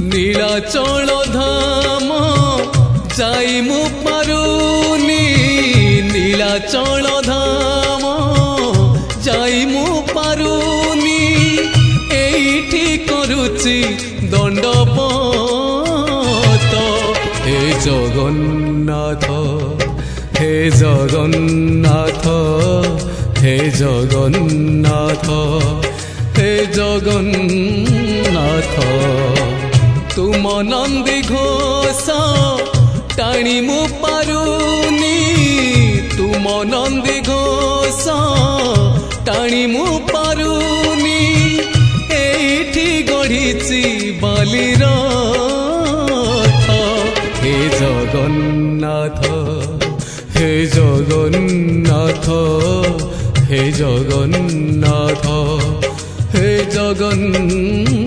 নীলাচল ধাম যাই মু পারুনি নীলাচল ধাম যাই মু পারুনি এইটি করুচি দণ্ডপত হে জগন্নাথ হে জগন্নাথ হে জগন্নাথ হে জগন্নাথ তুম নন্দী ঘোষ টাণি মু পারুনি তুম নন্দী ঘোষ টাণি মু পারুনি এইটি গড়িছি বালির হে জগন্নাথ হে জগন্নাথ হে জগন্নাথ হে জগন্নাথ।